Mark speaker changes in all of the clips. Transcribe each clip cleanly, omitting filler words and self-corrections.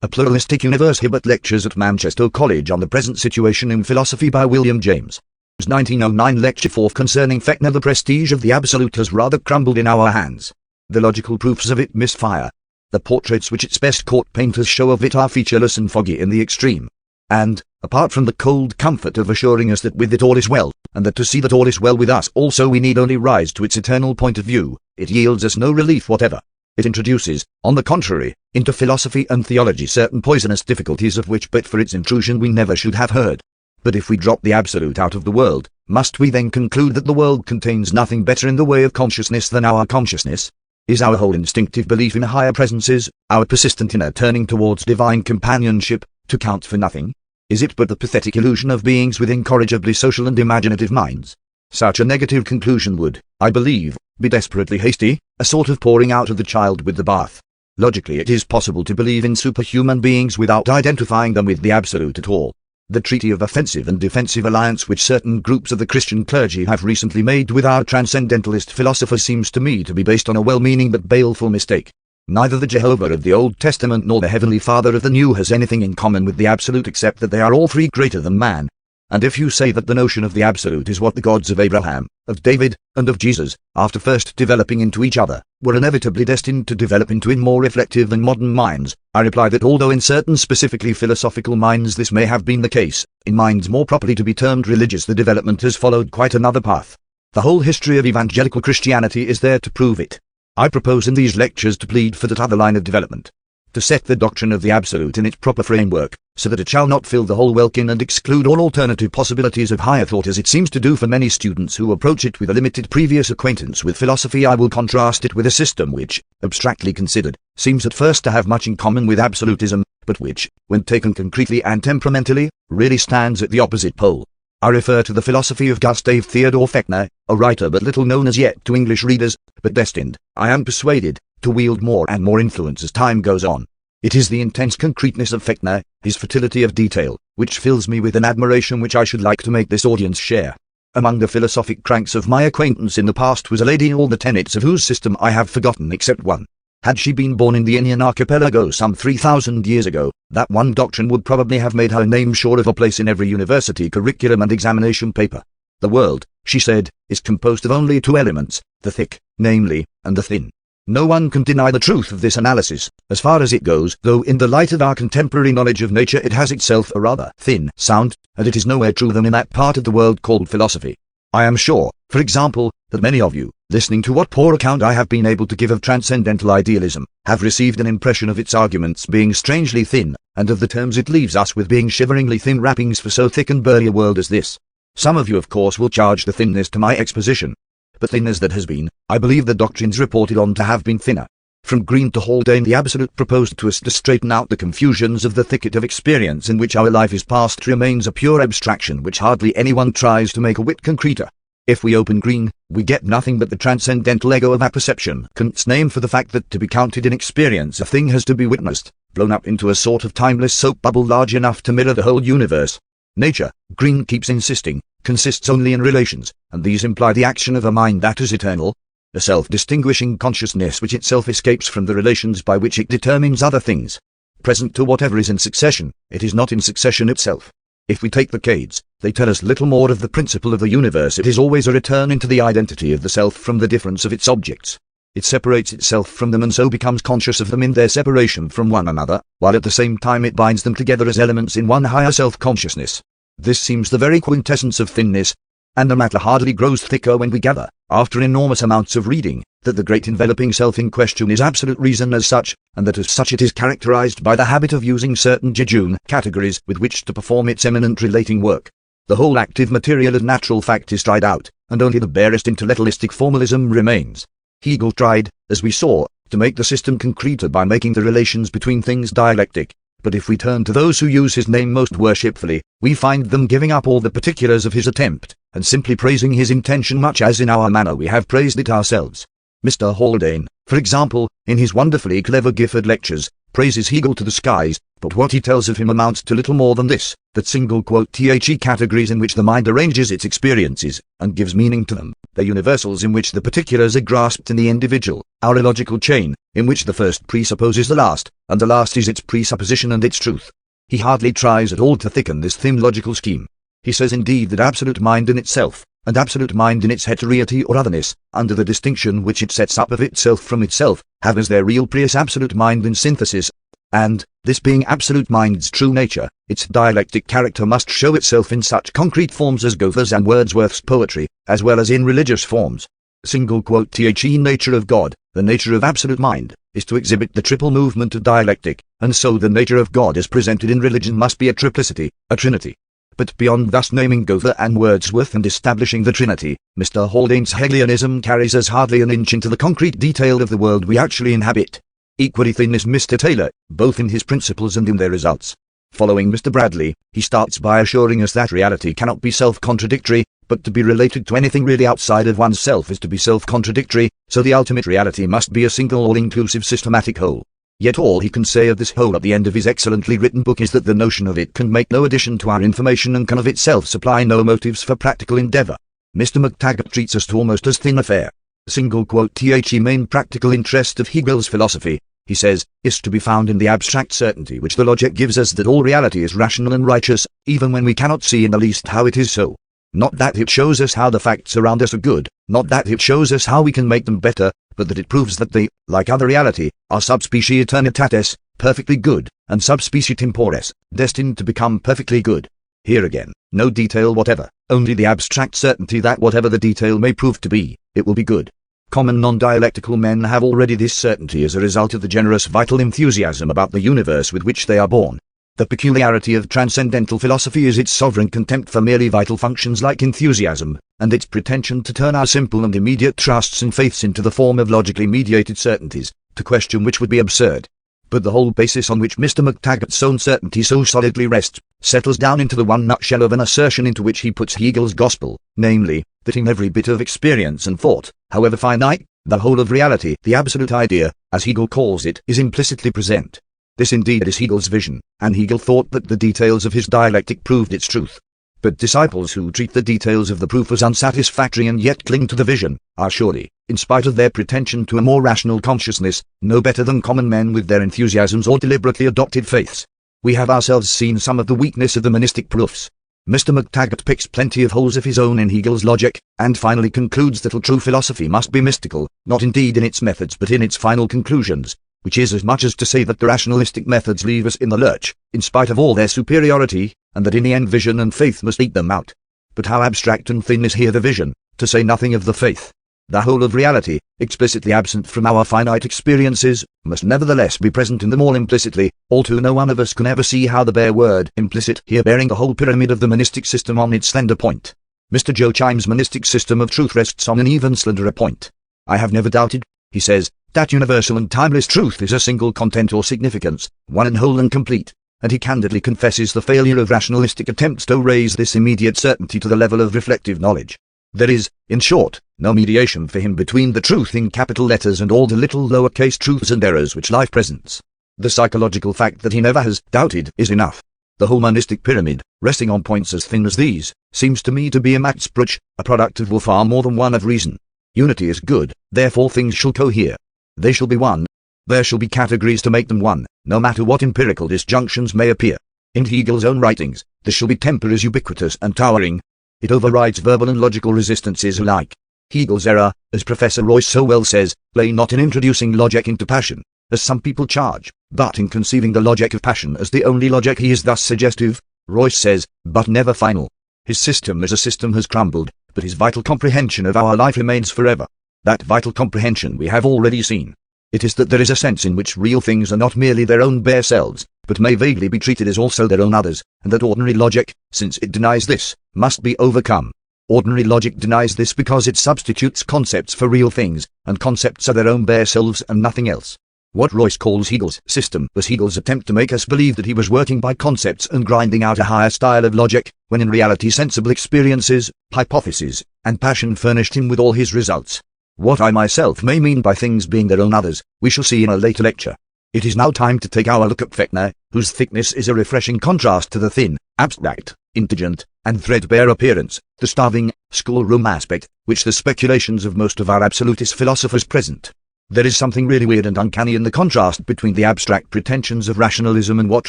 Speaker 1: A Pluralistic Universe. Hibbert Lectures at Manchester College on the Present Situation in Philosophy by William James. 1909. Lecture 4 concerning Fechner. The prestige of the Absolute has rather crumbled in our hands. The logical proofs of it misfire. The portraits which its best court painters show of it are featureless and foggy in the extreme. And, apart from the cold comfort of assuring us that with it all is well, and that to see that all is well with us also we need only rise to its eternal point of view, it yields us no relief whatever. It introduces, on the contrary, into philosophy and theology certain poisonous difficulties of which but for its intrusion we never should have heard. But if we drop the Absolute out of the world, must we then conclude that the world contains nothing better in the way of consciousness than our consciousness? Is our whole instinctive belief in higher presences, our persistent inner turning towards divine companionship, to count for nothing? Is it but the pathetic illusion of beings with incorrigibly social and imaginative minds? Such a negative conclusion would, I believe, be desperately hasty, a sort of pouring out of the child with the bath. Logically it is possible to believe in superhuman beings without identifying them with the Absolute at all. The treaty of offensive and defensive alliance which certain groups of the Christian clergy have recently made with our transcendentalist philosophers seems to me to be based on a well-meaning but baleful mistake. Neither the Jehovah of the Old Testament nor the Heavenly Father of the New has anything in common with the Absolute except that they are all three greater than man. And if you say that the notion of the Absolute is what the gods of Abraham, of David, and of Jesus, after first developing into each other, were inevitably destined to develop into in more reflective and modern minds, I reply that although in certain specifically philosophical minds this may have been the case, in minds more properly to be termed religious the development has followed quite another path. The whole history of evangelical Christianity is there to prove it. I propose in these lectures to plead for that other line of development. To set the doctrine of the Absolute in its proper framework, so that it shall not fill the whole welkin and exclude all alternative possibilities of higher thought as it seems to do for many students who approach it with a limited previous acquaintance with philosophy. I will contrast it with a system which, abstractly considered, seems at first to have much in common with absolutism, but which, when taken concretely and temperamentally, really stands at the opposite pole. I refer to the philosophy of Gustav Theodor Fechner, a writer but little known as yet to English readers, but destined, I am persuaded, to wield more and more influence as time goes on. It is the intense concreteness of Fechner, his fertility of detail, which fills me with an admiration which I should like to make this audience share. Among the philosophic cranks of my acquaintance in the past was a lady all the tenets of whose system I have forgotten except one. Had she been born in the Indian archipelago some 3,000 years ago, that one doctrine would probably have made her name sure of a place in every university curriculum and examination paper. The world, she said, is composed of only two elements, the thick, namely, and the thin. No one can deny the truth of this analysis, as far as it goes, though in the light of our contemporary knowledge of nature it has itself a rather thin sound, and it is nowhere truer than in that part of the world called philosophy. I am sure, for example, that many of you, listening to what poor account I have been able to give of transcendental idealism, have received an impression of its arguments being strangely thin, and of the terms it leaves us with being shiveringly thin wrappings for so thick and burly a world as this. Some of you of course will charge the thinness to my exposition. But thin as that has been, I believe the doctrines reported on to have been thinner. From Green to Haldane the Absolute proposed to us to straighten out the confusions of the thicket of experience in which our life is passed remains a pure abstraction which hardly anyone tries to make a whit concreter. If we open Green, we get nothing but the transcendental ego of apperception, Kant's name for the fact that to be counted in experience a thing has to be witnessed, blown up into a sort of timeless soap bubble large enough to mirror the whole universe. Nature, Green keeps insisting, consists only in relations, and these imply the action of a mind that is eternal, a self-distinguishing consciousness which itself escapes from the relations by which it determines other things. Present to whatever is in succession, it is not in succession itself. If we take the Cades, they tell us little more of the principle of the universe. It is always a return into the identity of the self from the difference of its objects. It separates itself from them and so becomes conscious of them in their separation from one another, while at the same time it binds them together as elements in one higher self-consciousness. This seems the very quintessence of thinness, and the matter hardly grows thicker when we gather, after enormous amounts of reading, that the great enveloping self in question is absolute reason as such, and that as such it is characterized by the habit of using certain jejune categories with which to perform its eminent relating work. The whole active material of natural fact is tried out, and only the barest intellectualistic formalism remains. Hegel tried, as we saw, to make the system concreter by making the relations between things dialectic. But if we turn to those who use his name most worshipfully, we find them giving up all the particulars of his attempt, and simply praising his intention much as in our manner we have praised it ourselves. Mr. Haldane, for example, in his wonderfully clever Hibbert Lectures, praises Hegel to the skies, But what he tells of him amounts to little more than this, that single "the categories in which the mind arranges its experiences, and gives meaning to them, the universals in which the particulars are grasped in the individual, are a logical chain, in which the first presupposes the last, and the last is its presupposition and its truth. He hardly tries at all to thicken this thin logical scheme. He says indeed that absolute mind in itself, and absolute mind in its heteroity or otherness, under the distinction which it sets up of itself from itself, have as their real prius absolute mind in synthesis, and, this being absolute mind's true nature, its dialectic character must show itself in such concrete forms as Goethe's and Wordsworth's poetry, as well as in religious forms. Single "the nature of God, the nature of absolute mind, is to exhibit the triple movement of dialectic, and so the nature of God as presented in religion must be a triplicity, a trinity. But beyond thus naming Goethe and Wordsworth and establishing the Trinity, Mr. Haldane's Hegelianism carries us hardly an inch into the concrete detail of the world we actually inhabit. Equally thin is Mr. Taylor, both in his principles and in their results. Following Mr. Bradley, he starts by assuring us that reality cannot be self-contradictory, but to be related to anything really outside of oneself is to be self-contradictory, so the ultimate reality must be a single all-inclusive systematic whole. Yet all he can say of this whole at the end of his excellently written book is that the notion of it can make no addition to our information and can of itself supply no motives for practical endeavour. Mr. McTaggart treats us to almost as thin a fare. Single "the main practical interest of Hegel's philosophy," he says, is to be found in the abstract certainty which the logic gives us that all reality is rational and righteous, even when we cannot see in the least how it is so. Not that it shows us how the facts around us are good, not that it shows us how we can make them better, but that it proves that they, like other reality, are subspecie eternitatis, perfectly good, and subspecie tempores, destined to become perfectly good. Here again, no detail whatever, only the abstract certainty that whatever the detail may prove to be, it will be good. Common non-dialectical men have already this certainty as a result of the generous vital enthusiasm about the universe with which they are born. The peculiarity of transcendental philosophy is its sovereign contempt for merely vital functions like enthusiasm, and its pretension to turn our simple and immediate trusts and faiths into the form of logically mediated certainties, to question which would be absurd. But the whole basis on which Mr. McTaggart's own certainty so solidly rests, settles down into the one nutshell of an assertion into which he puts Hegel's gospel, namely, that in every bit of experience and thought, however finite, the whole of reality, the absolute idea, as Hegel calls it, is implicitly present. This indeed is Hegel's vision, and Hegel thought that the details of his dialectic proved its truth. But disciples who treat the details of the proof as unsatisfactory and yet cling to the vision, are surely, in spite of their pretension to a more rational consciousness, no better than common men with their enthusiasms or deliberately adopted faiths. We have ourselves seen some of the weakness of the monistic proofs. Mr. McTaggart picks plenty of holes of his own in Hegel's logic, and finally concludes that all true philosophy must be mystical, not indeed in its methods but in its final conclusions, which is as much as to say that the rationalistic methods leave us in the lurch, in spite of all their superiority, and that in the end vision and faith must eat them out. But how abstract and thin is here the vision, to say nothing of the faith. The whole of reality, explicitly absent from our finite experiences, must nevertheless be present in them all implicitly, although no one of us can ever see how the bare word implicit here bearing the whole pyramid of the monistic system on its slender point. Mr. Joe Chime's monistic system of truth rests on an even slenderer point. I have never doubted, he says, that universal and timeless truth is a single content or significance, one and whole and complete, and he candidly confesses the failure of rationalistic attempts to raise this immediate certainty to the level of reflective knowledge. There is, in short, no mediation for him between the truth in capital letters and all the little lowercase truths and errors which life presents. The psychological fact that he never has doubted is enough. The whole monistic pyramid, resting on points as thin as these, seems to me to be a Machtspruch, a product of will far more than one of reason. Unity is good, therefore things shall cohere. They shall be one. There shall be categories to make them one, no matter what empirical disjunctions may appear. In Hegel's own writings, this shall be temper is ubiquitous and towering. It overrides verbal and logical resistances alike. Hegel's error, as Professor Royce so well says, lay not in introducing logic into passion, as some people charge, but in conceiving the logic of passion as the only logic. He is thus suggestive, Royce says, but never final. His system as a system has crumbled, but his vital comprehension of our life remains forever. That vital comprehension we have already seen. It is that there is a sense in which real things are not merely their own bare selves, but may vaguely be treated as also their own others, and that ordinary logic, since it denies this, must be overcome. Ordinary logic denies this because it substitutes concepts for real things, and concepts are their own bare selves and nothing else. What Royce calls Hegel's system was Hegel's attempt to make us believe that he was working by concepts and grinding out a higher style of logic, when in reality sensible experiences, hypotheses, and passion furnished him with all his results. What I myself may mean by things being their own others, we shall see in a later lecture. It is now time to take our look at Fechner, whose thickness is a refreshing contrast to the thin, abstract, indigent, and threadbare appearance, the starving, schoolroom aspect, which the speculations of most of our absolutist philosophers present. There is something really weird and uncanny in the contrast between the abstract pretensions of rationalism and what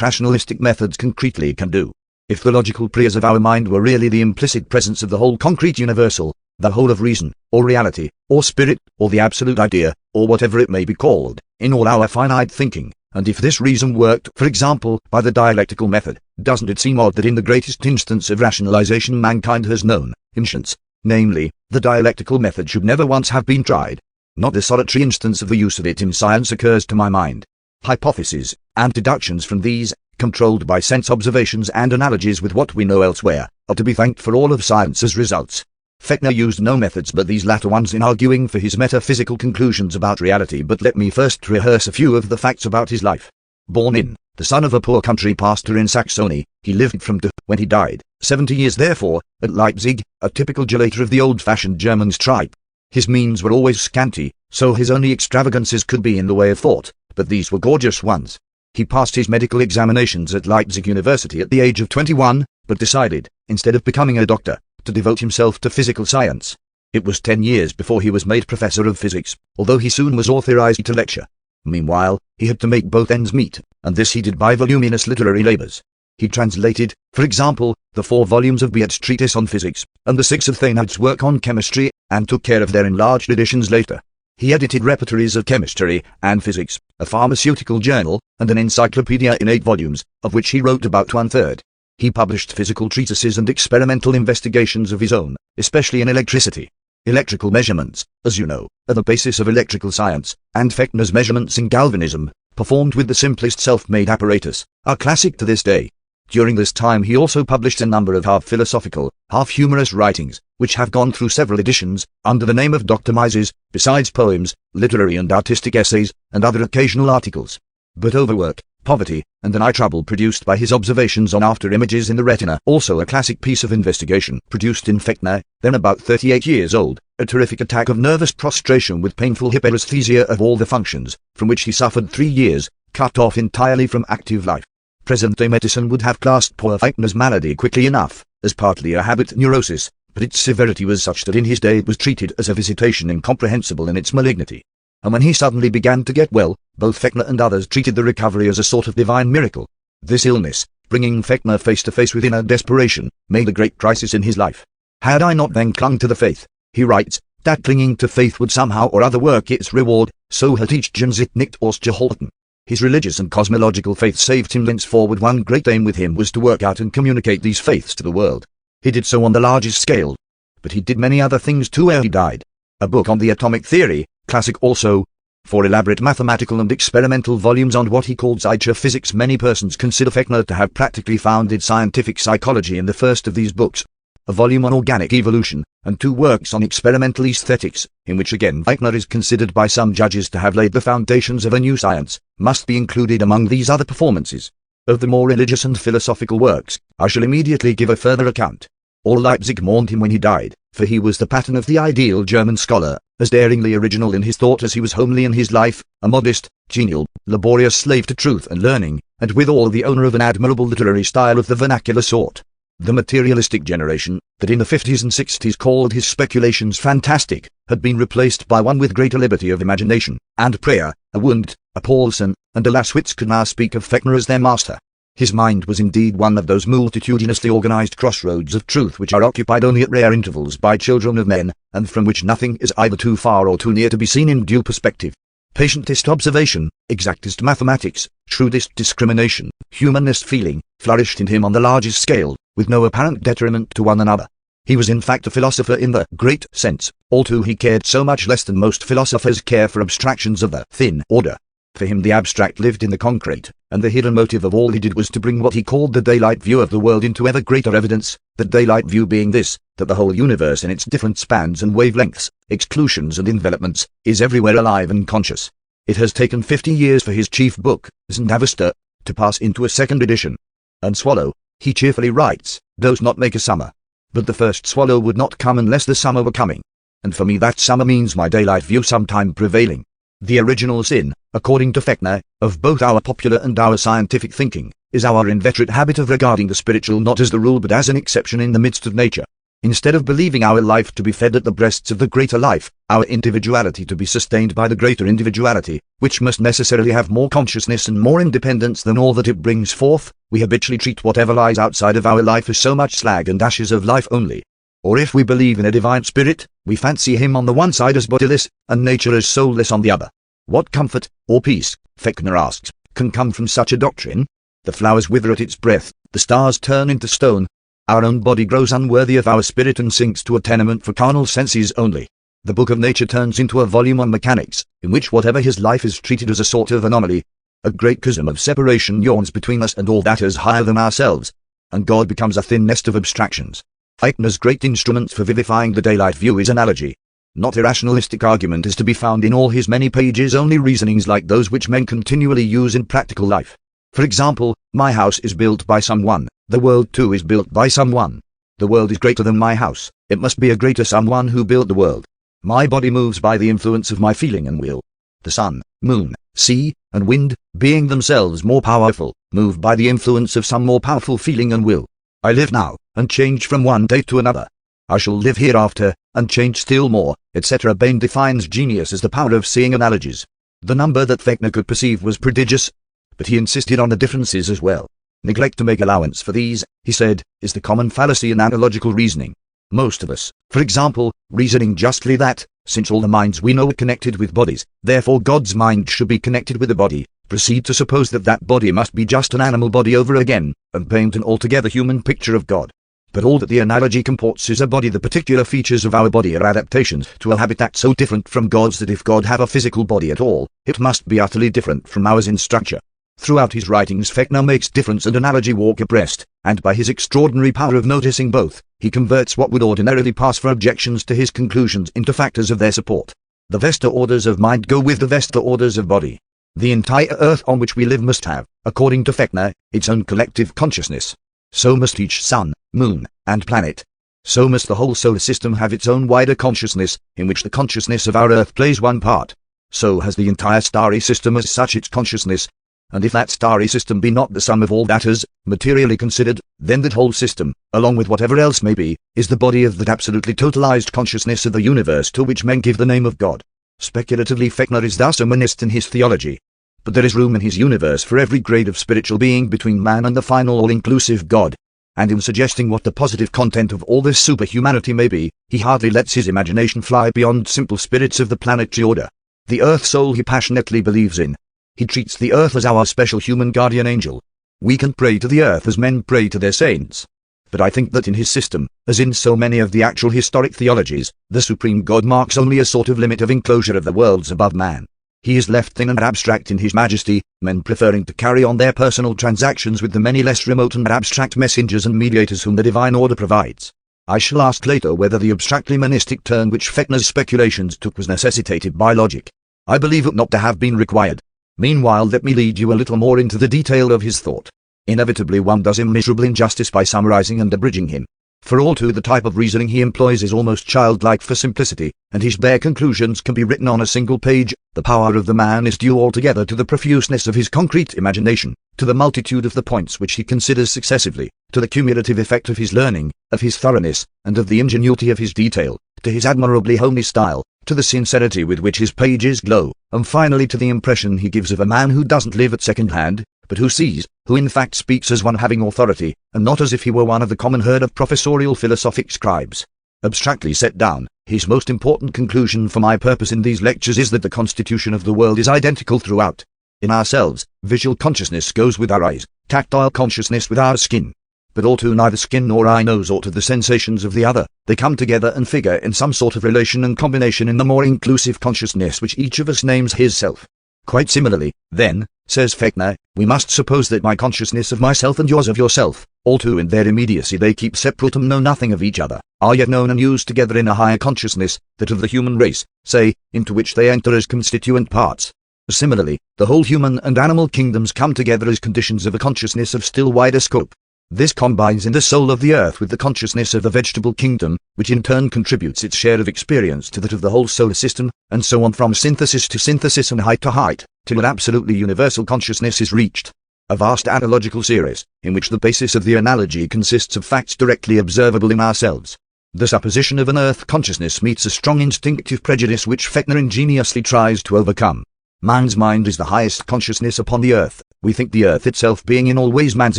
Speaker 1: rationalistic methods concretely can do. If the logical prayers of our mind were really the implicit presence of the whole concrete universal, the whole of reason, or reality, or spirit, or the absolute idea, or whatever it may be called, in all our finite thinking, and if this reason worked, for example, by the dialectical method, doesn't it seem odd that in the greatest instance of rationalization mankind has known, inscience, namely, the dialectical method should never once have been tried? Not a solitary instance of the use of it in science occurs to my mind. Hypotheses, and deductions from these, controlled by sense observations and analogies with what we know elsewhere, are to be thanked for all of science's results. Fechner used no methods but these latter ones in arguing for his metaphysical conclusions about reality, but let me first rehearse a few of the facts about his life. Born in, the son of a poor country pastor in Saxony, he lived from to when he died, 70 years therefore, at Leipzig, a typical gelator of the old-fashioned German stripe. His means were always scanty, so his only extravagances could be in the way of thought, but these were gorgeous ones. He passed his medical examinations at Leipzig University at the age of 21, but decided, instead of becoming a doctor, to devote himself to physical science. It was 10 years before he was made professor of physics, although he soon was authorized to lecture. Meanwhile, he had to make both ends meet, and this he did by voluminous literary labors. He translated, for example, the 4 volumes of Beat's treatise on physics, and the 6 of Thénaud's work on chemistry, and took care of their enlarged editions later. He edited repertories of chemistry and physics, a pharmaceutical journal, and an encyclopedia in 8 volumes, of which he wrote about 1/3. He published physical treatises and experimental investigations of his own, especially in electricity. Electrical measurements, as you know, are the basis of electrical science, and Fechner's measurements in galvanism, performed with the simplest self-made apparatus, are classic to this day. During this time he also published a number of half-philosophical, half-humorous writings, which have gone through several editions, under the name of Dr. Mises, besides poems, literary and artistic essays, and other occasional articles. But overwork, poverty, and an eye trouble produced by his observations on after-images in the retina, also a classic piece of investigation, produced in Fechner, then about 38 years old, a terrific attack of nervous prostration with painful hyperesthesia of all the functions, from which he suffered 3 years, cut off entirely from active life. Present-day medicine would have classed poor Fechner's malady quickly enough, as partly a habit neurosis, but its severity was such that in his day it was treated as a visitation incomprehensible in its malignity. And when he suddenly began to get well, both Fechner and others treated the recovery as a sort of divine miracle. This illness, bringing Fechner face to face with inner desperation, made a great crisis in his life. Had I not then clung to the faith, he writes, that clinging to faith would somehow or other work its reward, so hat ich den sich nicht ausgehalten. His religious and cosmological faith saved him thenceforward. One great aim with him was to work out and communicate these faiths to the world. He did so on the largest scale. But he did many other things too ere he died. A book on the atomic theory, classic also. 4 elaborate mathematical and experimental volumes on what he called Zeitliche physics. Many persons consider Fechner to have practically founded scientific psychology in the first of these books. A volume on organic evolution, and 2 works on experimental aesthetics, in which again Fechner is considered by some judges to have laid the foundations of a new science, must be included among these other performances. Of the more religious and philosophical works, I shall immediately give a further account. All Leipzig mourned him when he died, for he was the pattern of the ideal German scholar, as daringly original in his thought as he was homely in his life, a modest, genial, laborious slave to truth and learning, and withal the owner of an admirable literary style of the vernacular sort. The materialistic generation, that in the 50s and 60s called his speculations fantastic, had been replaced by one with greater liberty of imagination, and prayer, a Wundt, a Paulsen, and a Laswitz could now speak of Fechner as their master. His mind was indeed one of those multitudinously organized crossroads of truth which are occupied only at rare intervals by children of men, and from which nothing is either too far or too near to be seen in due perspective. Patientest observation, exactest mathematics, shrewdest discrimination, humanest feeling, flourished in him on the largest scale, with no apparent detriment to one another. He was in fact a philosopher in the great sense, although he cared so much less than most philosophers care for abstractions of the thin order. For him the abstract lived in the concrete, and the hidden motive of all he did was to bring what he called the daylight view of the world into ever greater evidence, the daylight view being this, that the whole universe in its different spans and wavelengths, exclusions and envelopments, is everywhere alive and conscious. It has taken 50 years for his chief book, Zendavesta, to pass into a second edition. And swallow, he cheerfully writes, does not make a summer. But the first swallow would not come unless the summer were coming. And for me that summer means my daylight view sometime prevailing. The original sin, according to Fechner, of both our popular and our scientific thinking, is our inveterate habit of regarding the spiritual not as the rule but as an exception in the midst of nature. Instead of believing our life to be fed at the breasts of the greater life, our individuality to be sustained by the greater individuality, which must necessarily have more consciousness and more independence than all that it brings forth, we habitually treat whatever lies outside of our life as so much slag and ashes of life only. Or if we believe in a divine spirit, we fancy him on the one side as bodiless, and nature as soulless on the other. What comfort, or peace, Fechner asks, can come from such a doctrine? The flowers wither at its breath, the stars turn into stone. Our own body grows unworthy of our spirit and sinks to a tenement for carnal senses only. The book of nature turns into a volume on mechanics, in which whatever his life is treated as a sort of anomaly. A great chasm of separation yawns between us and all that is higher than ourselves, and God becomes a thin nest of abstractions. Fechner's great instrument for vivifying the daylight view is analogy. Not irrationalistic argument is to be found in all his many pages, only reasonings like those which men continually use in practical life. For example, my house is built by someone, the world too is built by someone. The world is greater than my house, it must be a greater someone who built the world. My body moves by the influence of my feeling and will. The sun, moon, sea, and wind, being themselves more powerful, move by the influence of some more powerful feeling and will. I live now, and change from one day to another. I shall live hereafter, and change still more, etc. Bain defines genius as the power of seeing analogies. The number that Fechner could perceive was prodigious, but he insisted on the differences as well. Neglect to make allowance for these, he said, is the common fallacy in analogical reasoning. Most of us, for example, reasoning justly that, since all the minds we know are connected with bodies, therefore God's mind should be connected with a body, proceed to suppose that that body must be just an animal body over again, and paint an altogether human picture of God. But all that the analogy comports is a body. The particular features of our body are adaptations to a habitat so different from God's that if God have a physical body at all, it must be utterly different from ours in structure. Throughout his writings Fechner makes difference and analogy walk abreast, and by his extraordinary power of noticing both, he converts what would ordinarily pass for objections to his conclusions into factors of their support. The Vesta orders of mind go with the Vesta orders of body. The entire earth on which we live must have, according to Fechner, its own collective consciousness. So must each sun, moon, and planet. So must the whole solar system have its own wider consciousness, in which the consciousness of our earth plays one part. So has the entire starry system as such its consciousness. And if that starry system be not the sum of all that is, materially considered, then that whole system, along with whatever else may be, is the body of that absolutely totalized consciousness of the universe to which men give the name of God. Speculatively Fechner is thus a monist in his theology. But there is room in his universe for every grade of spiritual being between man and the final all-inclusive God. And in suggesting what the positive content of all this superhumanity may be, he hardly lets his imagination fly beyond simple spirits of the planetary order. The earth soul he passionately believes in. He treats the earth as our special human guardian angel. We can pray to the earth as men pray to their saints. But I think that in his system, as in so many of the actual historic theologies, the supreme God marks only a sort of limit of enclosure of the worlds above man. He is left thin and abstract in his majesty, men preferring to carry on their personal transactions with the many less remote and abstract messengers and mediators whom the divine order provides. I shall ask later whether the abstractly monistic turn which Fechner's speculations took was necessitated by logic. I believe it not to have been required. Meanwhile let me lead you a little more into the detail of his thought. Inevitably one does him miserable injustice by summarizing and abridging him. For all too the type of reasoning he employs is almost childlike for simplicity, and his bare conclusions can be written on a single page. The power of the man is due altogether to the profuseness of his concrete imagination, to the multitude of the points which he considers successively, to the cumulative effect of his learning, of his thoroughness, and of the ingenuity of his detail, to his admirably homely style, to the sincerity with which his pages glow, and finally to the impression he gives of a man who doesn't live at second hand, but who sees, who in fact speaks as one having authority, and not as if he were one of the common herd of professorial philosophic scribes. Abstractly set down, his most important conclusion for my purpose in these lectures is that the constitution of the world is identical throughout. In ourselves, visual consciousness goes with our eyes, tactile consciousness with our skin. But all too neither skin nor eye knows aught of the sensations of the other. They come together and figure in some sort of relation and combination in the more inclusive consciousness which each of us names his self. Quite similarly, then, says Fechner, we must suppose that my consciousness of myself and yours of yourself, all too in their immediacy they keep separate and know nothing of each other, are yet known and used together in a higher consciousness, that of the human race, say, into which they enter as constituent parts. Similarly, the whole human and animal kingdoms come together as conditions of a consciousness of still wider scope. This combines in the soul of the earth with the consciousness of the vegetable kingdom, which in turn contributes its share of experience to that of the whole solar system, and so on from synthesis to synthesis and height to height, till an absolutely universal consciousness is reached. A vast analogical series, in which the basis of the analogy consists of facts directly observable in ourselves. The supposition of an earth consciousness meets a strong instinctive prejudice which Fechner ingeniously tries to overcome. Man's mind is the highest consciousness upon the earth. We think the earth itself being in all ways man's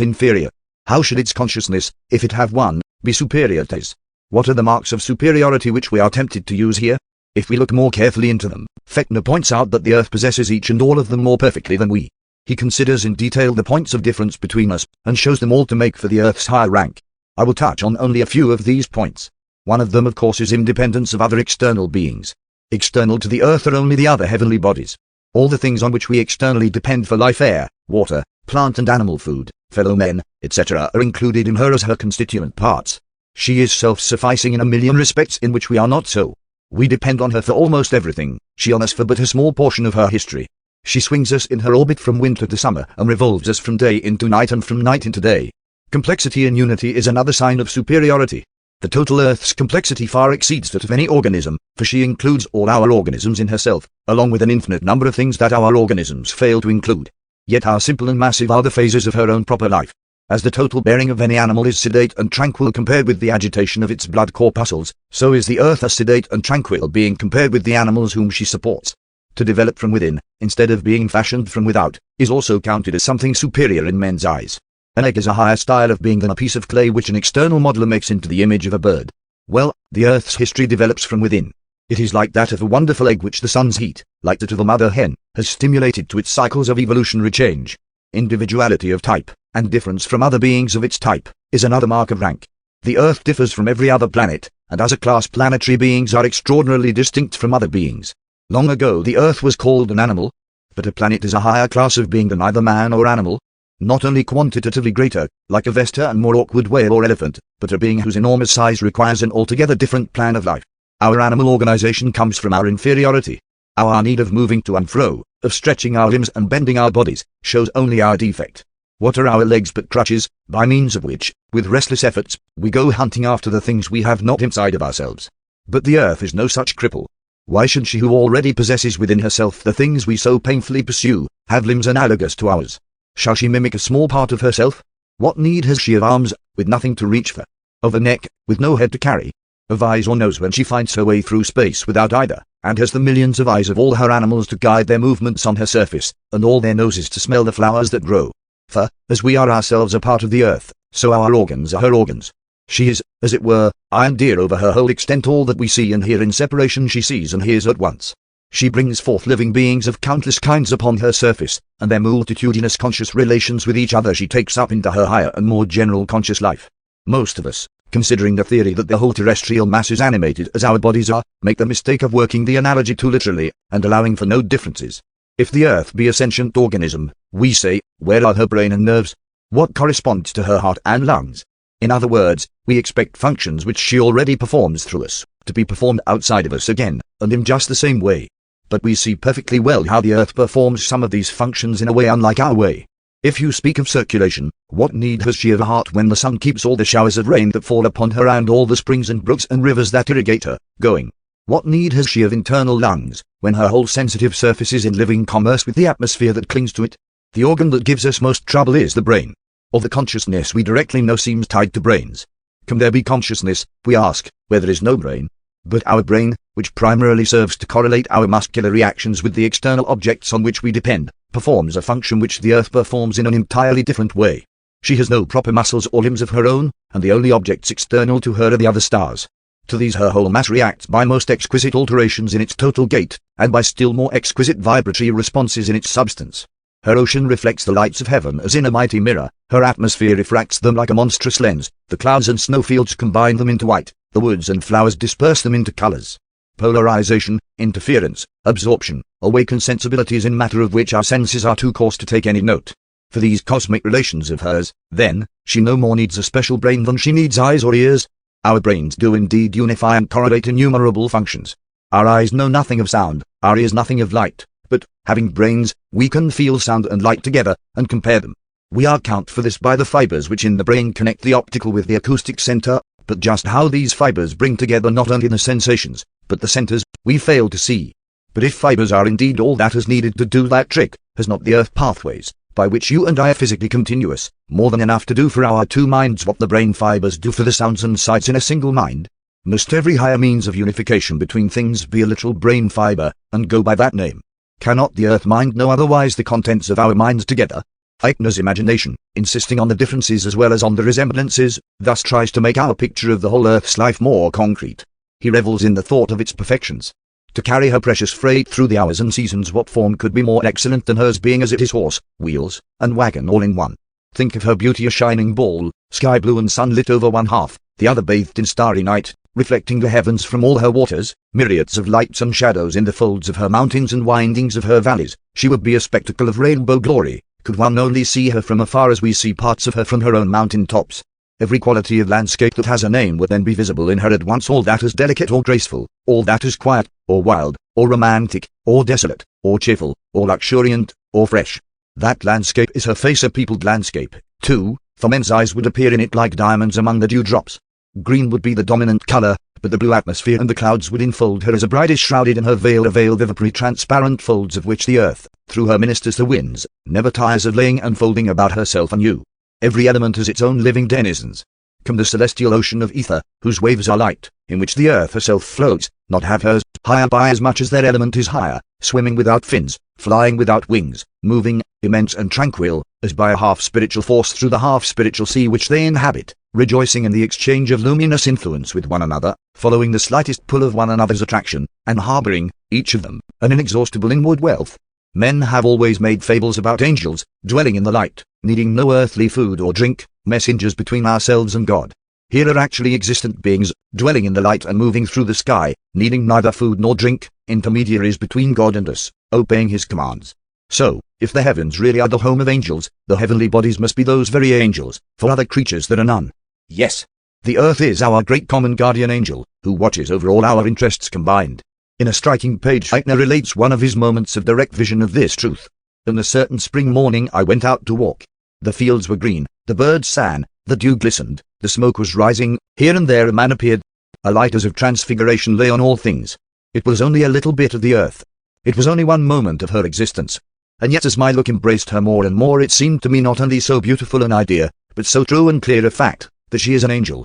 Speaker 1: inferior. How should its consciousness, if it have one, be superior to his? What are the marks of superiority which we are tempted to use here? If we look more carefully into them, Fechner points out that the earth possesses each and all of them more perfectly than we. He considers in detail the points of difference between us, and shows them all to make for the earth's higher rank. I will touch on only a few of these points. One of them of course is independence of other external beings. External to the earth are only the other heavenly bodies. All the things on which we externally depend for life, air, water, plant and animal food, fellow men, etc. are included in her as her constituent parts. She is self-sufficing in a million respects in which we are not so. We depend on her for almost everything, she on us for but a small portion of her history. She swings us in her orbit from winter to summer and revolves us from day into night and from night into day. Complexity and unity is another sign of superiority. The total Earth's complexity far exceeds that of any organism, for she includes all our organisms in herself, along with an infinite number of things that our organisms fail to include. Yet how simple and massive are the phases of her own proper life. As the total bearing of any animal is sedate and tranquil compared with the agitation of its blood corpuscles, so is the earth a sedate and tranquil being compared with the animals whom she supports. To develop from within, instead of being fashioned from without, is also counted as something superior in men's eyes. An egg is a higher style of being than a piece of clay which an external modeler makes into the image of a bird. Well, the earth's history develops from within. It is like that of a wonderful egg which the sun's heat, like that of a mother hen, has stimulated to its cycles of evolutionary change. Individuality of type, and difference from other beings of its type, is another mark of rank. The earth differs from every other planet, and as a class planetary beings are extraordinarily distinct from other beings. Long ago the earth was called an animal, but a planet is a higher class of being than either man or animal. Not only quantitatively greater, like a vaster and more awkward whale or elephant, but a being whose enormous size requires an altogether different plan of life. Our animal organization comes from our inferiority. Our need of moving to and fro, of stretching our limbs and bending our bodies, shows only our defect. What are our legs but crutches, by means of which, with restless efforts, we go hunting after the things we have not inside of ourselves? But the earth is no such cripple. Why should she who already possesses within herself the things we so painfully pursue, have limbs analogous to ours? Shall she mimic a small part of herself? What need has she of arms, with nothing to reach for? Of a neck, with no head to carry? Of eyes or nose when she finds her way through space without either, and has the millions of eyes of all her animals to guide their movements on her surface, and all their noses to smell the flowers that grow? For, as we are ourselves a part of the earth, so our organs are her organs. She is, as it were, iron dear over her whole extent. All that we see and hear in separation she sees and hears at once. She brings forth living beings of countless kinds upon her surface, and their multitudinous conscious relations with each other she takes up into her higher and more general conscious life. Most of us, considering the theory that the whole terrestrial mass is animated as our bodies are, make the mistake of working the analogy too literally, and allowing for no differences. If the earth be a sentient organism, we say, where are her brain and nerves? What corresponds to her heart and lungs? In other words, we expect functions which she already performs through us, to be performed outside of us again, and in just the same way. But we see perfectly well how the earth performs some of these functions in a way unlike our way. If you speak of circulation, what need has she of a heart when the sun keeps all the showers of rain that fall upon her and all the springs and brooks and rivers that irrigate her, going? What need has she of internal lungs, when her whole sensitive surface is in living commerce with the atmosphere that clings to it? The organ that gives us most trouble is the brain. All the consciousness we directly know seems tied to brains. Can there be consciousness, we ask, where there is no brain? But our brain, which primarily serves to correlate our muscular reactions with the external objects on which we depend, performs a function which the earth performs in an entirely different way. She has no proper muscles or limbs of her own, and the only objects external to her are the other stars. To these her whole mass reacts by most exquisite alterations in its total gait, and by still more exquisite vibratory responses in its substance. Her ocean reflects the lights of heaven as in a mighty mirror, her atmosphere refracts them like a monstrous lens, the clouds and snowfields combine them into white, the woods and flowers disperse them into colors. Polarization, interference, absorption, awaken sensibilities in matter of which our senses are too coarse to take any note. For these cosmic relations of hers, then, she no more needs a special brain than she needs eyes or ears. Our brains do indeed unify and correlate innumerable functions. Our eyes know nothing of sound, our ears nothing of light, but, having brains, we can feel sound and light together, and compare them. We account for this by the fibers which in the brain connect the optical with the acoustic center, but just how these fibers bring together not only the sensations, but the centers, we fail to see. But if fibers are indeed all that is needed to do that trick, has not the earth pathways, by which you and I are physically continuous, more than enough to do for our two minds what the brain fibers do for the sounds and sights in a single mind? Must every higher means of unification between things be a literal brain fiber, and go by that name? Cannot the earth mind know otherwise the contents of our minds together? Eichner's imagination, insisting on the differences as well as on the resemblances, thus tries to make our picture of the whole earth's life more concrete. He revels in the thought of its perfections. To carry her precious freight through the hours and seasons, what form could be more excellent than hers, being as it is horse, wheels, and wagon all in one? Think of her beauty, a shining ball, sky blue and sunlit over one half, the other bathed in starry night, reflecting the heavens from all her waters, myriads of lights and shadows in the folds of her mountains and windings of her valleys. She would be a spectacle of rainbow glory, could one only see her from afar as we see parts of her from her own mountain tops. Every quality of landscape that has a name would then be visible in her at once, all that is delicate or graceful, all that is quiet, or wild, or romantic, or desolate, or cheerful, or luxuriant, or fresh. That landscape is her face, a peopled landscape, too, for men's eyes would appear in it like diamonds among the dewdrops. Green would be the dominant color, but the blue atmosphere and the clouds would enfold her as a bride is shrouded in her veil, a veil of vapory transparent folds of which the earth, through her ministers the winds, never tires of laying and folding about herself anew. Every element has its own living denizens. Come the celestial ocean of ether, whose waves are light, in which the earth herself floats, not have hers, higher by as much as their element is higher, swimming without fins, flying without wings, moving, immense and tranquil, as by a half-spiritual force through the half-spiritual sea which they inhabit, rejoicing in the exchange of luminous influence with one another, following the slightest pull of one another's attraction, and harbouring, each of them, an inexhaustible inward wealth. Men have always made fables about angels, dwelling in the light, needing no earthly food or drink, messengers between ourselves and God. Here are actually existent beings, dwelling in the light and moving through the sky, needing neither food nor drink, intermediaries between God and us, obeying his commands. So, if the heavens really are the home of angels, the heavenly bodies must be those very angels, for other creatures there are none. Yes, the earth is our great common guardian angel, who watches over all our interests combined. In a striking page, Eichner relates one of his moments of direct vision of this truth. On a certain spring morning I went out to walk. The fields were green, the birds sang, the dew glistened, the smoke was rising, here and there a man appeared. A light as of transfiguration lay on all things. It was only a little bit of the earth. It was only one moment of her existence. And yet as my look embraced her more and more, it seemed to me not only so beautiful an idea, but so true and clear a fact, that she is an angel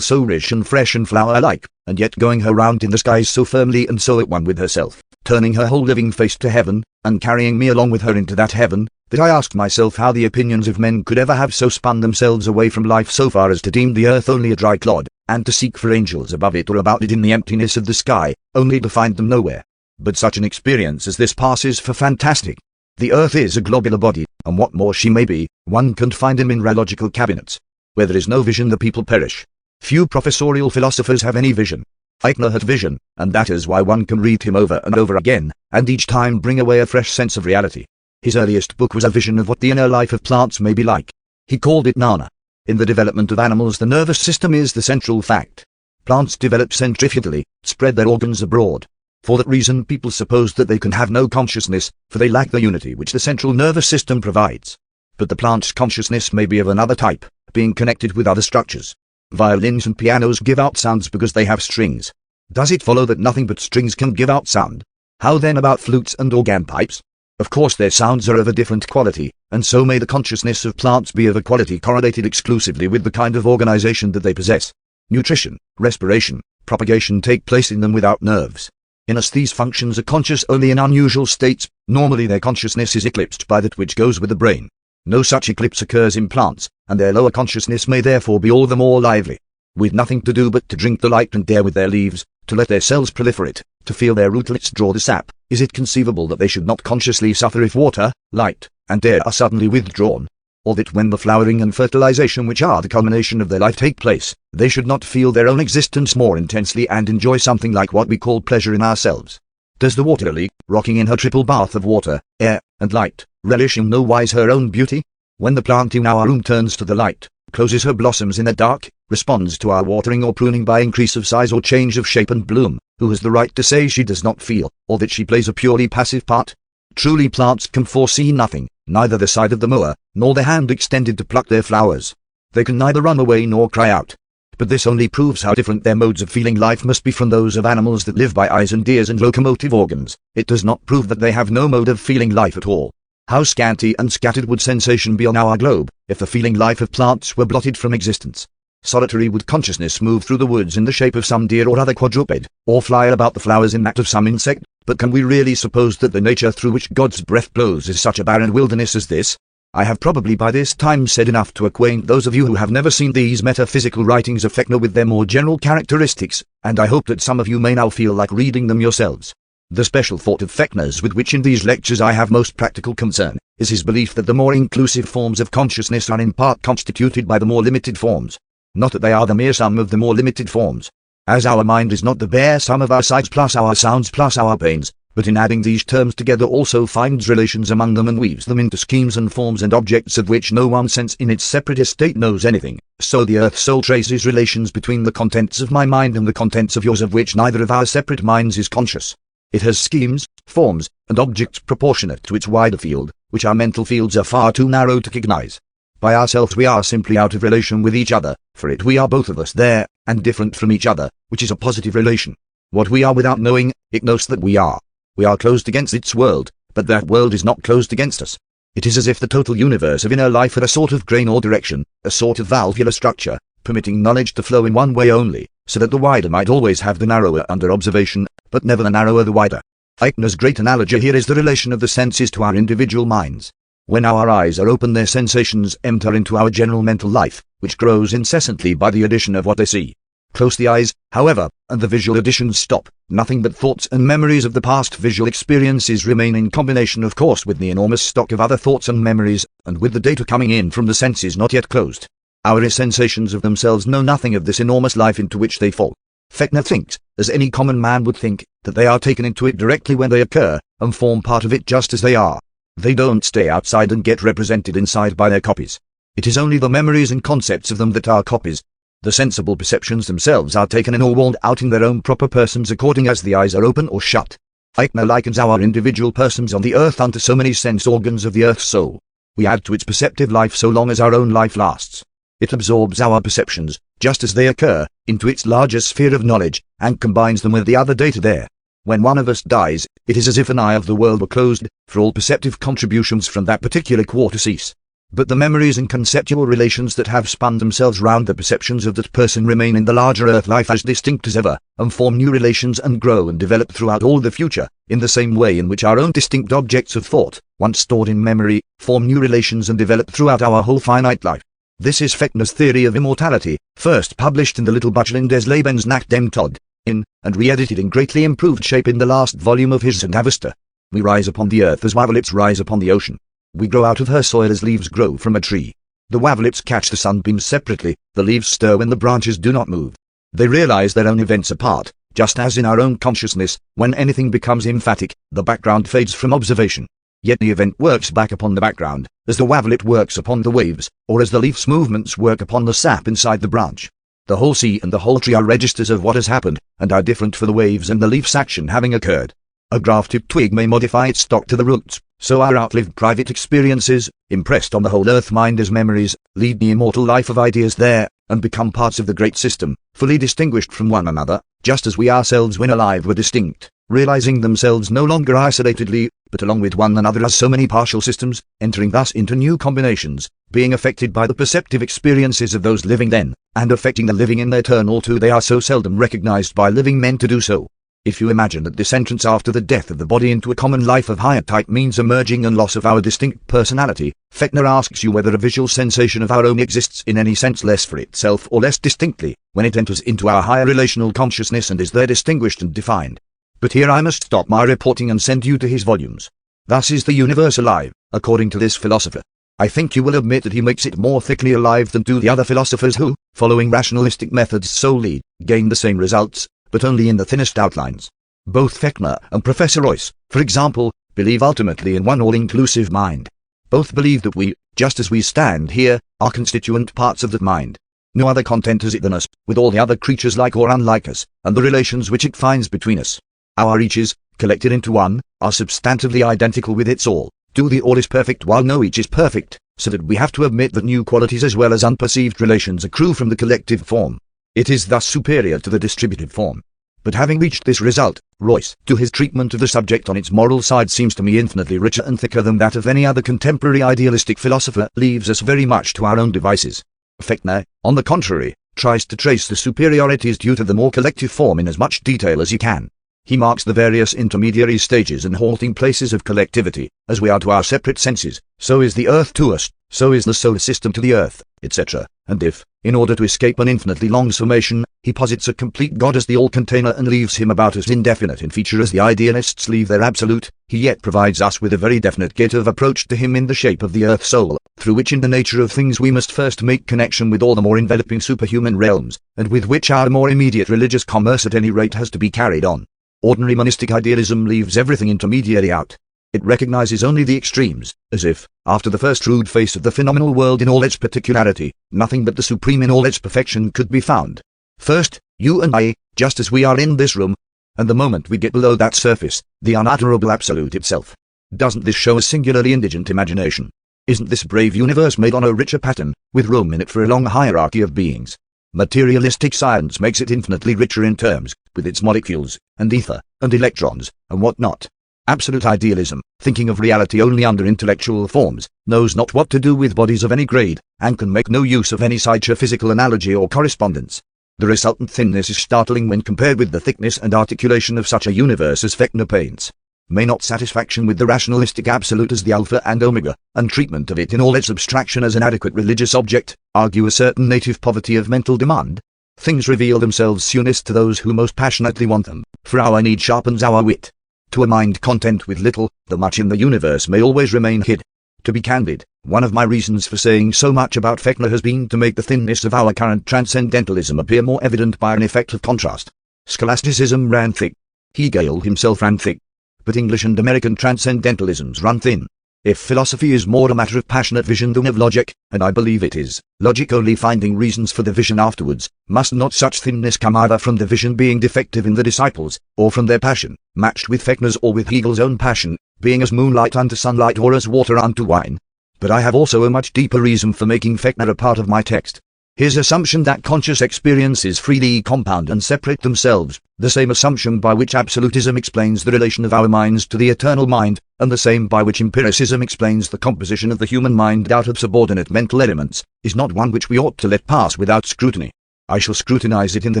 Speaker 1: so rich and fresh and flower-like, and yet going her round in the skies so firmly and so at one with herself, turning her whole living face to heaven, and carrying me along with her into that heaven, that I asked myself how the opinions of men could ever have so spun themselves away from life so far as to deem the earth only a dry clod, and to seek for angels above it or about it in the emptiness of the sky, only to find them nowhere. But such an experience as this passes for fantastic. The earth is a globular body, and what more she may be, one can't find in mineralogical cabinets. Where there is no vision the people perish. Few professorial philosophers have any vision. Eichner had vision, and that is why one can read him over and over again, and each time bring away a fresh sense of reality. His earliest book was a vision of what the inner life of plants may be like. He called it Nana. In the development of animals the nervous system is the central fact. Plants develop centrifugally, spread their organs abroad. For that reason people suppose that they can have no consciousness, for they lack the unity which the central nervous system provides. But the plant's consciousness may be of another type, being connected with other structures. Violins and pianos give out sounds because they have strings. Does it follow that nothing but strings can give out sound? How then about flutes and organ pipes? Of course their sounds are of a different quality, and so may the consciousness of plants be of a quality correlated exclusively with the kind of organization that they possess. Nutrition, respiration, propagation take place in them without nerves. In us these functions are conscious only in unusual states. Normally their consciousness is eclipsed by that which goes with the brain. No such eclipse occurs in plants, and their lower consciousness may therefore be all the more lively. With nothing to do but to drink the light and air with their leaves, to let their cells proliferate, to feel their rootlets draw the sap, is it conceivable that they should not consciously suffer if water, light, and air are suddenly withdrawn? Or that when the flowering and fertilization which are the culmination of their life take place, they should not feel their own existence more intensely and enjoy something like what we call pleasure in ourselves? Does the water lily, rocking in her triple bath of water, air, and light, relish in no wise her own beauty? When the plant in our room turns to the light, closes her blossoms in the dark, responds to our watering or pruning by increase of size or change of shape and bloom, who has the right to say she does not feel, or that she plays a purely passive part? Truly plants can foresee nothing, neither the side of the mower, nor the hand extended to pluck their flowers. They can neither run away nor cry out. But this only proves how different their modes of feeling life must be from those of animals that live by eyes and ears and locomotive organs. It does not prove that they have no mode of feeling life at all. How scanty and scattered would sensation be on our globe, if the feeling life of plants were blotted from existence? Solitary would consciousness move through the woods in the shape of some deer or other quadruped, or fly about the flowers in that of some insect, but can we really suppose that the nature through which God's breath blows is such a barren wilderness as this? I have probably by this time said enough to acquaint those of you who have never seen these metaphysical writings of Fechner with their more general characteristics, and I hope that some of you may now feel like reading them yourselves. The special thought of Fechner's with which in these lectures I have most practical concern, is his belief that the more inclusive forms of consciousness are in part constituted by the more limited forms. Not that they are the mere sum of the more limited forms. As our mind is not the bare sum of our sights plus our sounds plus our pains, but in adding these terms together also finds relations among them and weaves them into schemes and forms and objects of which no one sense in its separate estate knows anything, so the earth soul traces relations between the contents of my mind and the contents of yours of which neither of our separate minds is conscious. It has schemes, forms, and objects proportionate to its wider field, which our mental fields are far too narrow to cognize. By ourselves we are simply out of relation with each other, for it we are both of us there, and different from each other, which is a positive relation. What we are without knowing, it knows that we are. We are closed against its world, but that world is not closed against us. It is as if the total universe of inner life had a sort of grain or direction, a sort of valvular structure, permitting knowledge to flow in one way only, so that the wider might always have the narrower under observation, but never the narrower the wider. Eichner's great analogy here is the relation of the senses to our individual minds. When our eyes are open, their sensations enter into our general mental life, which grows incessantly by the addition of what they see. Close the eyes, however, and the visual additions stop. Nothing but thoughts and memories of the past visual experiences remain, in combination of course with the enormous stock of other thoughts and memories, and with the data coming in from the senses not yet closed. Our sensations of themselves know nothing of this enormous life into which they fall. Fechner thinks, as any common man would think, that they are taken into it directly when they occur, and form part of it just as they are. They don't stay outside and get represented inside by their copies. It is only the memories and concepts of them that are copies. The sensible perceptions themselves are taken in or warned out in their own proper persons according as the eyes are open or shut. Eichner likens our individual persons on the earth unto so many sense organs of the earth's soul. We add to its perceptive life so long as our own life lasts. It absorbs our perceptions, just as they occur, into its larger sphere of knowledge, and combines them with the other data there. When one of us dies, it is as if an eye of the world were closed, for all perceptive contributions from that particular quarter cease. But the memories and conceptual relations that have spun themselves round the perceptions of that person remain in the larger earth life as distinct as ever, and form new relations and grow and develop throughout all the future, in the same way in which our own distinct objects of thought, once stored in memory, form new relations and develop throughout our whole finite life. This is Fechner's theory of immortality, first published in the Little Buchelin des Lebens nach dem Tod, and re-edited in greatly improved shape in the last volume of his Zendavesta. We rise upon the earth as wavelets rise upon the ocean. We grow out of her soil as leaves grow from a tree. The wavelets catch the sunbeams separately, the leaves stir when the branches do not move. They realize their own events apart, just as in our own consciousness, when anything becomes emphatic, the background fades from observation. Yet the event works back upon the background, as the wavelet works upon the waves, or as the leaf's movements work upon the sap inside the branch. The whole sea and the whole tree are registers of what has happened, and are different for the waves and the leaf's action having occurred. A grafted twig may modify its stock to the roots, so our outlived private experiences, impressed on the whole earth mind as memories, lead the immortal life of ideas there, and become parts of the great system, fully distinguished from one another, just as we ourselves when alive were distinct, realizing themselves no longer isolatedly, but along with one another as so many partial systems, entering thus into new combinations, being affected by the perceptive experiences of those living then, and affecting the living in their turn, although they are so seldom recognized by living men to do so. If you imagine that this entrance after the death of the body into a common life of higher type means a merging and loss of our distinct personality, Fechner asks you whether a visual sensation of our own exists in any sense less for itself or less distinctly, when it enters into our higher relational consciousness and is there distinguished and defined. But here I must stop my reporting and send you to his volumes. Thus is the universe alive, according to this philosopher. I think you will admit that he makes it more thickly alive than do the other philosophers who, following rationalistic methods solely, gain the same results, but only in the thinnest outlines. Both Fechner and Professor Royce, for example, believe ultimately in one all-inclusive mind. Both believe that we, just as we stand here, are constituent parts of that mind. No other content has it than us, with all the other creatures like or unlike us, and the relations which it finds between us. Our eaches, collected into one, are substantively identical with its all, Do the all is perfect while no each is perfect, so that we have to admit that new qualities as well as unperceived relations accrue from the collective form. It is thus superior to the distributive form. But having reached this result, Royce, to his treatment of the subject on its moral side, seems to me infinitely richer and thicker than that of any other contemporary idealistic philosopher, leaves us very much to our own devices. Fechner, on the contrary, tries to trace the superiorities due to the more collective form in as much detail as he can. He marks the various intermediary stages and halting places of collectivity, as we are to our separate senses, so is the earth to us, so is the solar system to the earth, etc. And if, in order to escape an infinitely long summation, he posits a complete God as the all-container and leaves him about as indefinite in feature as the idealists leave their absolute, he yet provides us with a very definite gate of approach to him in the shape of the earth soul, through which in the nature of things we must first make connection with all the more enveloping superhuman realms, and with which our more immediate religious commerce at any rate has to be carried on. Ordinary monistic idealism leaves everything intermediary out. It recognizes only the extremes, as if, after the first rude face of the phenomenal world in all its particularity, nothing but the supreme in all its perfection could be found. First, you and I, just as we are in this room, and the moment we get below that surface, the unutterable absolute itself. Doesn't this show a singularly indigent imagination? Isn't this brave universe made on a richer pattern, with room in it for a long hierarchy of beings? Materialistic science makes it infinitely richer in terms, with its molecules, and ether, and electrons, and what not. Absolute idealism, thinking of reality only under intellectual forms, knows not what to do with bodies of any grade, and can make no use of any sideshow physical analogy or correspondence. The resultant thinness is startling when compared with the thickness and articulation of such a universe as Fechner paints. May not satisfaction with the rationalistic absolute as the alpha and omega, and treatment of it in all its abstraction as an adequate religious object, argue a certain native poverty of mental demand? Things reveal themselves soonest to those who most passionately want them, for our need sharpens our wit. To a mind content with little, the much in the universe may always remain hid. To be candid, one of my reasons for saying so much about Fechner has been to make the thinness of our current transcendentalism appear more evident by an effect of contrast. Scholasticism ran thick. Hegel himself ran thick. But English and American transcendentalisms run thin. If philosophy is more a matter of passionate vision than of logic, and I believe it is, logic only finding reasons for the vision afterwards, must not such thinness come either from the vision being defective in the disciples, or from their passion, matched with Fechner's or with Hegel's own passion, being as moonlight unto sunlight or as water unto wine? But I have also a much deeper reason for making Fechner a part of my text. His assumption that conscious experiences freely compound and separate themselves, the same assumption by which absolutism explains the relation of our minds to the eternal mind, and the same by which empiricism explains the composition of the human mind out of subordinate mental elements, is not one which we ought to let pass without scrutiny. I shall scrutinize it in the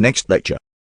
Speaker 1: next lecture.